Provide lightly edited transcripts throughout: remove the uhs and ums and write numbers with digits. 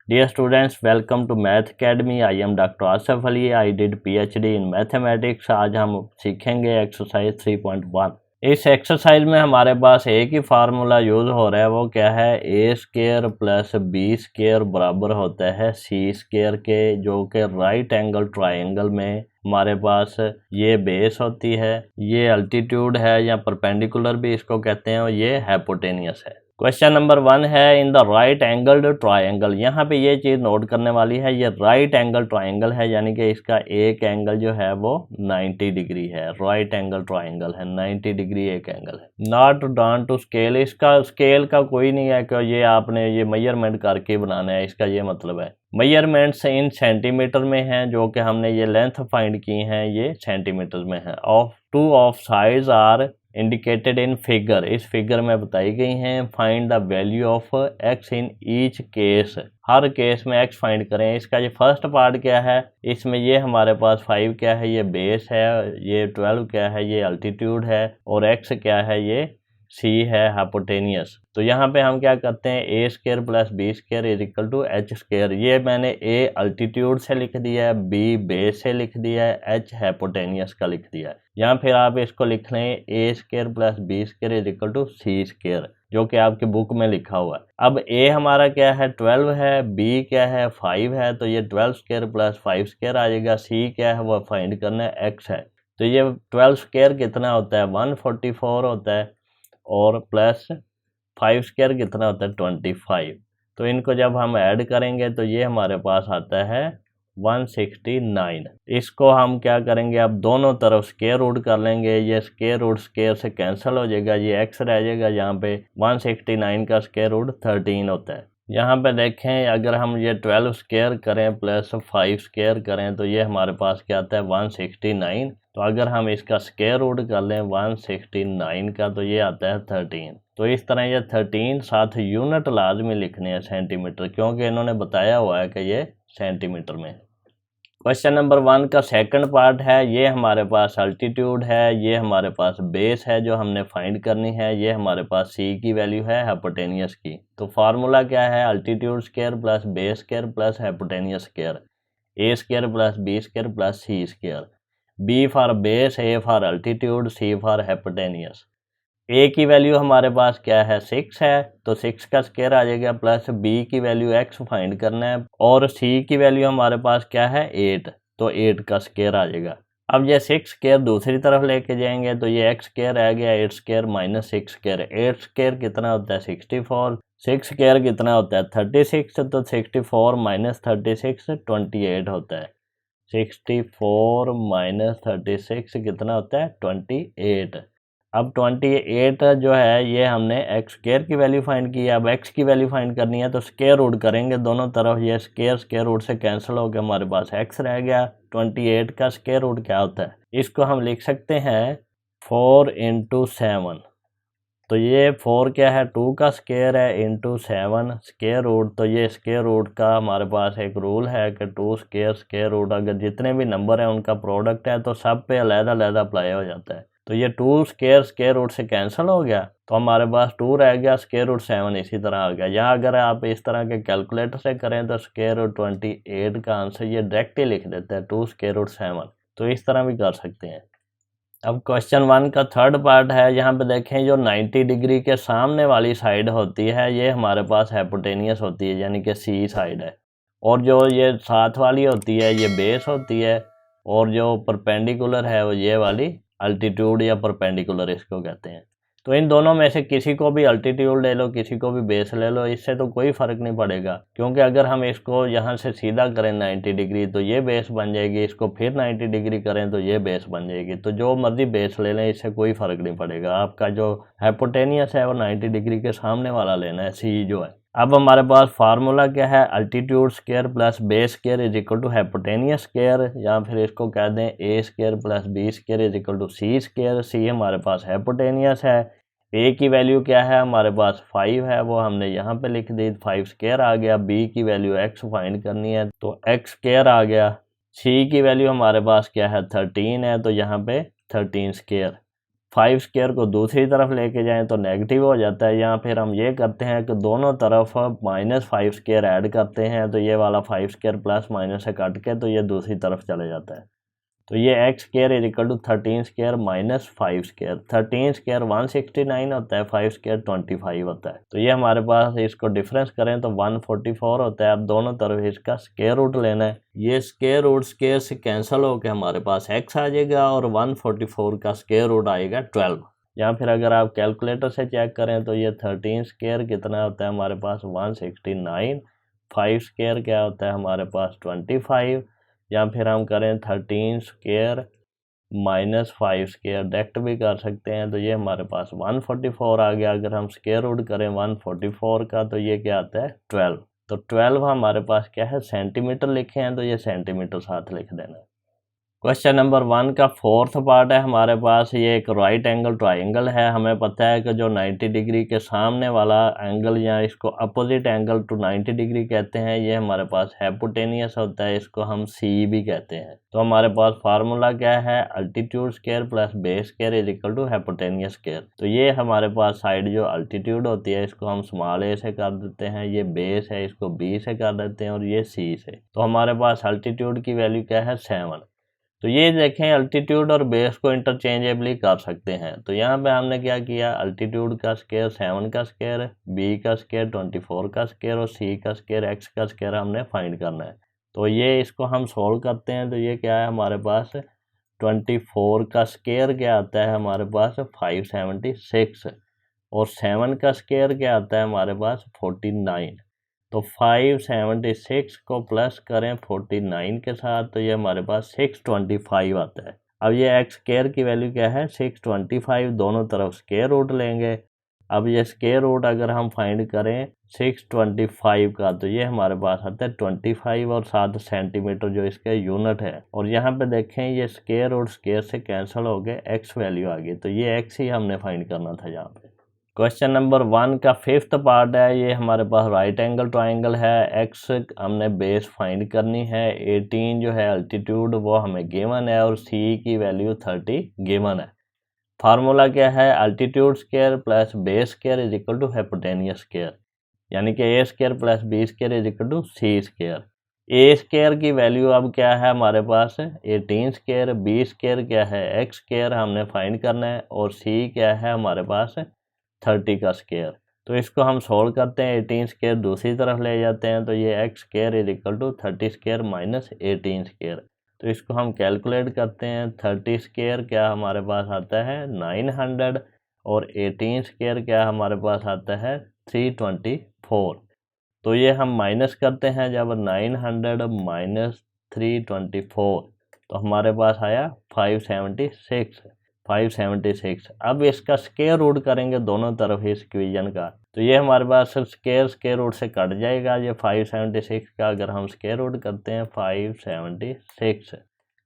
Dear students, welcome to Math Academy. I am Dr. Asif Ali. I did PhD in Mathematics. आज हम सीखेंगे exercise 3.1। इस exercise में हमारे पास एक ही फार्मूला यूज हो रहा है, वो क्या है, ए स्केयर प्लस बी स्केयर बराबर होता है सी स्केयर के, जो कि राइट एंगल ट्राइंगल में हमारे पास ये बेस होती है, ये अल्टीट्यूड है या परपेंडिकुलर भी इसको कहते हैं, और ये हाइपोटेनियस है। क्वेश्चन नंबर 1 है, in the right angled triangle. यहाँ पे ये चीज़ नोट करने वाली है, ये राइट एंगल ट्राइंगल है, यानी कि इसका एक एंगल जो है वो 90 डिग्री है। राइट एंगल ट्राइंगल है, 90 डिग्री एक एंगल है। नॉट ड्रॉन टू स्केल, इसका स्केल का कोई नहीं है कि ये आपने ये मेजरमेंट करके बनाना है, इसका ये मतलब है। मेजरमेंट्स इन सेंटीमीटर में हैं, जो कि हमने ये लेंथ फाइंड की हैं, ये सेंटीमीटर में है। Of two of sides are indicated in figure, इस फिगर में बताई गई हैं। Find the value of x in each case, हर केस में एक्स फाइंड करें। इसका ये फर्स्ट पार्ट क्या है, इसमें ये हमारे पास 5 क्या है, ये बेस है, ये 12 क्या है, ये अल्टीट्यूड है, और एक्स क्या है, ये सी है, हाइपोटेनियस। तो यहाँ पे हम क्या करते हैं, a square plus b square is equal to h square. ये मैंने ए अल्टीट्यूड से लिख दिया है, बी बेस से लिख दिया है, एच हाइपोटेनियस का लिख दिया है। या फिर आप इसको लिख लें, a square plus b square is equal to c square, जो कि आपकी बुक में लिखा हुआ है। अब ए हमारा क्या है, 12 है, बी क्या है, 5 है, तो ये 12 स्केयर प्लस 5 स्केयर आ जाएगा। सी क्या है, वो फाइंड करना है, एक्स है। तो ये 12 स्केयर कितना होता है, 144 होता है, और प्लस 5 स्केयर कितना होता है, 25। तो इनको जब हम ऐड करेंगे तो ये हमारे पास आता है 169। इसको हम क्या करेंगे, अब दोनों तरफ स्केयर रूट कर लेंगे, ये स्केयर रूट स्केयर से कैंसिल हो जाएगा, ये एक्स रह जाएगा। यहाँ पे 169 का स्केयर रूट 13 होता है। यहाँ पे देखें, अगर हम ये 12 स्केयर करें प्लस 5 स्केयर करें तो ये हमारे पास क्या आता है, 169। तो अगर हम इसका स्केयर रूट कर लें 169 का, तो ये आता है 13। तो इस तरह ये 13 साथ यूनिट लाजमी लिखने हैं सेंटीमीटर, क्योंकि इन्होंने बताया हुआ है कि ये सेंटीमीटर में। क्वेश्चन नंबर 1 का सेकंड पार्ट है, ये हमारे पास अल्टीट्यूड है, ये हमारे पास बेस है जो हमने फाइंड करनी है, ये हमारे पास सी की वैल्यू है हाइपोटेनियस की। तो फार्मूला क्या है, altitude square plus base square plus hypotenuse square, a square plus b square plus c square. B for base, a for altitude, c for hypotenuse. A की वैल्यू हमारे पास क्या है, 6 है, तो 6 का स्केयर आ जाएगा, प्लस बी की वैल्यू एक्स फाइंड करना है, और सी की वैल्यू हमारे पास क्या है, 8, तो 8 का स्केयर आ जाएगा। अब ये 6 स्केयर दूसरी तरफ लेके जाएंगे तो ये एक्स स्केयर आ गया, 8 स्केयर माइनस 6 स्केयर। 8 स्केयर कितना होता है, 64। 6 स्केयर कितना होता है, 36, तो 64 माइनस 36 28 होता है। 64 माइनस 36 कितना होता है, 28। अब 28 जो है ये हमने एक्स स्केयर की वैल्यू फाइंड की है। अब एक्स की वैल्यू फाइंड करनी है तो स्केयर रूट करेंगे दोनों तरफ, ये स्केयर स्केयर रूट से कैंसिल हो गया, हमारे पास एक्स रह गया। 28 का स्केयर रूट क्या होता है, इसको हम लिख सकते हैं 4 इंटू 7। तो ये 4 क्या है, 2 का स्केयर है, इंटू 7 स्केयर रूट। तो ये स्केयर रूट का हमारे पास एक रूल है कि 2 स्केयर स्केयर रूट, अगर जितने भी नंबर हैं उनका प्रोडक्ट है तो सब पे अलग-अलग अप्लाई हो जाता है। तो ये 2 स्केयर रूट से कैंसिल हो गया, तो हमारे पास 2 रह गया, स्केयर रूट 7 इसी तरह आ गया। या अगर आप इस तरह के कैलकुलेटर से करें तो स्केयर रूट 28 का आंसर ये डायरेक्ट ही लिख देते हैं, 2 स्केयर रूट 7। तो इस तरह भी कर सकते हैं। अब क्वेश्चन 1 का थर्ड पार्ट है, यहाँ पे देखें, जो 90 डिग्री के सामने वाली साइड होती है ये हमारे पास हाइपोटेनियस होती है, यानी कि सी साइड है, और जो ये साथ वाली होती है ये बेस होती है, और जो परपेंडिकुलर है वो ये वाली अल्टीट्यूड या परपेंडिकुलर इसको कहते हैं। तो इन दोनों में से किसी को भी अल्टीट्यूड ले लो, किसी को भी बेस ले लो, इससे तो कोई फ़र्क नहीं पड़ेगा, क्योंकि अगर हम इसको यहाँ से सीधा करें 90 डिग्री तो ये बेस बन जाएगी, इसको फिर 90 डिग्री करें तो ये बेस बन जाएगी। तो जो मर्जी बेस ले लें, इससे कोई फ़र्क नहीं पड़ेगा। आपका जो हाइपोटेनियस है वो 90 डिग्री के सामने वाला लेना है, सी जो है। अब हमारे पास फार्मूला क्या है, altitude square plus base square is equal to hypotenuse square, या फिर इसको कह दें a square plus b square is equal to c square. C हमारे पास हाइपोटेनियस है, ए की वैल्यू क्या है, हमारे पास 5 है, वो हमने यहाँ पे लिख दी, 5 स्केयर आ गया। बी की वैल्यू एक्स फाइंड करनी है तो एक्स स्केयर आ गया। सी की वैल्यू हमारे पास क्या है, 13 है, तो यहाँ पे 13 स्केयर। 5 स्क्वायर को दूसरी तरफ लेके जाएं तो नेगेटिव हो जाता है। यहाँ फिर हम ये करते हैं कि दोनों तरफ -5 स्क्वायर ऐड करते हैं, तो ये वाला 5 स्क्वायर प्लस माइनस से कट के तो ये दूसरी तरफ चले जाता है। तो ये x square is equal to 13 square minus 5 square. 13 square 169 होता है, 5 स्क्वायर 25 होता है। तो ये हमारे पास, इसको डिफरेंस करें तो 144 होता है। अब दोनों तरफ इसका स्क्वायर रूट लेना है। ये स्क्वायर रूट स्क्वायर से कैंसिल होकर हमारे पास x आ जाएगा और 144 का स्क्वायर रूट आएगा 12। या फिर अगर आप कैलकुलेटर से चेक करें तो ये 13 स्क्वायर कितना होता है हमारे पास 169, 5 स्क्वायर क्या होता है हमारे पास 25, या फिर हम करें 13 स्क्वायर माइनस 5 स्क्वायर, डायरेक्ट भी कर सकते हैं। तो ये हमारे पास 144 आ गया। अगर हम स्क्वायर रूट करें 144 का तो ये क्या आता है 12। तो 12 हमारे पास क्या है सेंटीमीटर लिखे हैं, तो ये सेंटीमीटर साथ लिख देना है। क्वेश्चन नंबर 1 का 4th पार्ट है हमारे पास। ये एक राइट एंगल ट्राइंगल है। हमें पता है कि जो 90 डिग्री के सामने वाला एंगल या इसको अपोजिट एंगल टू 90 डिग्री कहते हैं, ये हमारे पास हाइपोटेनियस होता है, इसको हम सी भी कहते हैं। तो हमारे पास फार्मूला क्या है, altitude square plus base square is equal to hypotenuse square. तो ये हमारे पास साइड जो अल्टीट्यूड होती है इसको हम स्मॉल ए से कर देते हैं, ये बेस है इसको बी से कर देते हैं और ये सी से। तो हमारे पास अल्टीट्यूड की वैल्यू क्या है 7। तो ये देखें अल्टीट्यूड और बेस को इंटरचेंजेबली कर सकते हैं। तो यहाँ पे हमने क्या किया, अल्टीट्यूड का स्क्वायर 7 का स्क्वायर, बी का स्क्वायर 24 का स्क्वायर और सी का स्क्वायर एक्स का स्क्वायर हमने फाइंड करना है। तो ये इसको हम सोल्व करते हैं तो ये क्या है हमारे पास 24 का स्क्वायर क्या आता है हमारे पास 576 और 7 का स्क्वायर क्या आता है हमारे पास 49। तो 576 को प्लस करें 49 के साथ तो ये हमारे पास 625 आता है। अब ये एक्स स्क्वायर की वैल्यू क्या है 625, दोनों तरफ स्क्वायर रूट लेंगे। अब ये स्क्वायर रूट अगर हम फाइंड करें 625 का तो ये हमारे पास आता है 25 और 7 सेंटीमीटर जो इसका यूनिट है। और यहाँ पे देखें ये स्क्वायर रूट स्क्वायर से कैंसिल हो गए, एक्स वैल्यू आ गई। तो ये एक्स ही हमने फाइंड करना था यहाँ पे। क्वेश्चन नंबर 1 का 5th पार्ट है। ये हमारे पास राइट एंगल ट्राइंगल है। एक्स हमने बेस फाइंड करनी है, 18 जो है अल्टीट्यूड वो हमें गिवन है और सी की वैल्यू 30 गिवन है। फार्मूला क्या है, altitude square plus base square is equal to hypotenuse square, यानी कि a square plus b square is equal to c square. A square की वैल्यू अब क्या है हमारे पास 18 स्क्वायर, बी स्क्वायर क्या है एक्स स्क्वायर हमने फाइंड करना है और सी क्या है हमारे पास 30 का स्क्वायर। तो इसको हम सोल्व करते हैं, 18 स्क्वायर दूसरी तरफ ले जाते हैं तो ये x square is equal to 30 square minus 18 square. तो इसको हम कैलकुलेट करते हैं, 30 स्क्वायर क्या हमारे पास आता है 900 और 18 स्क्वायर क्या हमारे पास आता है 324। तो ये हम माइनस करते हैं, जब 900 माइनस 324 तो हमारे पास आया 576। अब इसका स्क्वायर रूट करेंगे दोनों तरफ इस इक्वेशन का, तो ये हमारे पास स्क्वायर रूट से कट जाएगा। ये 576 का अगर हम स्क्वायर रूट करते हैं 576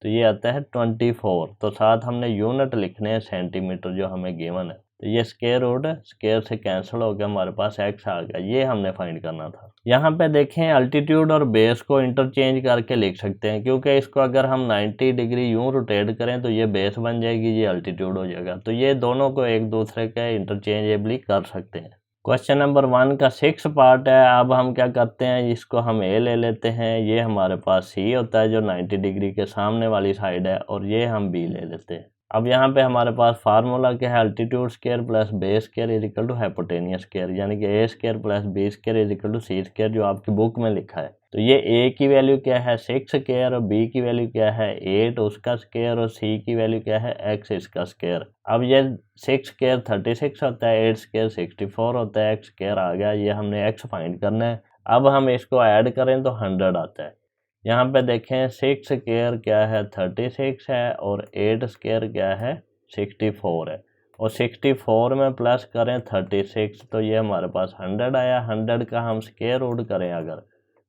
तो ये आता है 24। तो साथ हमने यूनिट लिखने हैं सेंटीमीटर जो हमें गिवन है। तो ये स्क्वायर रूट स्क्वायर से कैंसिल हो गया, हमारे पास एक्स आ गया, ये हमने फाइंड करना था। यहाँ पे देखें अल्टीट्यूड और बेस को इंटरचेंज करके लिख सकते हैं, क्योंकि इसको अगर हम 90 डिग्री यूं रोटेट करें तो ये बेस बन जाएगी, ये अल्टीट्यूड हो जाएगा। तो ये दोनों को एक दूसरे के इंटरचेंजेबली कर सकते हैं। क्वेश्चन नंबर 1 का 6th पार्ट है। अब हम क्या करते हैं, इसको हम ए ले लेते हैं, ये हमारे पास सी होता है जो 90 डिग्री के सामने वाली साइड है, और ये हम बी ले लेते हैं। अब यहाँ पे हमारे पास फार्मूला क्या है, altitude square plus base square is equal to hypotenuse square, यानी कि a square plus b square is equal to c square जो आपकी बुक में लिखा है। तो ये ए की वैल्यू क्या है 6 स्क्वायर और बी की वैल्यू क्या है 8 उसका स्क्वायर और सी की वैल्यू क्या है एक्स इसका स्क्वायर। अब ये 6 स्क्वायर 36 होता है, 8 स्क्वायर 64 होता है, एक्स स्क्वायर आ गया, ये हमने एक्स फाइंड करना है। अब हम इसको ऐड करें तो 100 आता है। यहाँ पे देखें 6 स्क्वायर क्या है 36 है और 8 स्क्वायर क्या है 64 है, और 64 में प्लस करें 36 तो ये हमारे पास 100 आया। 100 का हम स्क्वायर रूट करें अगर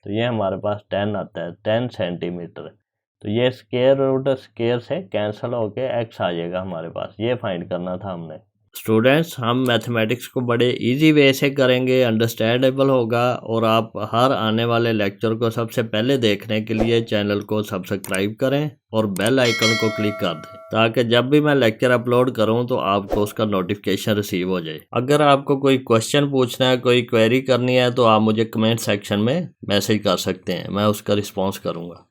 तो ये हमारे पास 10 आता है, 10 सेंटीमीटर। तो ये स्क्वायर रूट स्क्वायर से कैंसिल होके एक्स आ जाएगा हमारे पास, ये फाइंड करना था हमने। स्टूडेंट्स, हम मैथमेटिक्स को बड़े इजी वे से करेंगे, अंडरस्टैंडेबल होगा, और आप हर आने वाले लेक्चर को सबसे पहले देखने के लिए चैनल को सब्सक्राइब करें और बेल आइकन को क्लिक कर दें ताकि जब भी मैं लेक्चर अपलोड करूं तो आपको उसका नोटिफिकेशन रिसीव हो जाए। अगर आपको कोई क्वेश्चन पूछना है, कोई क्वेरी करनी है, तो आप मुझे कमेंट सेक्शन में मैसेज कर सकते हैं, मैं उसका रिस्पॉन्स करूँगा।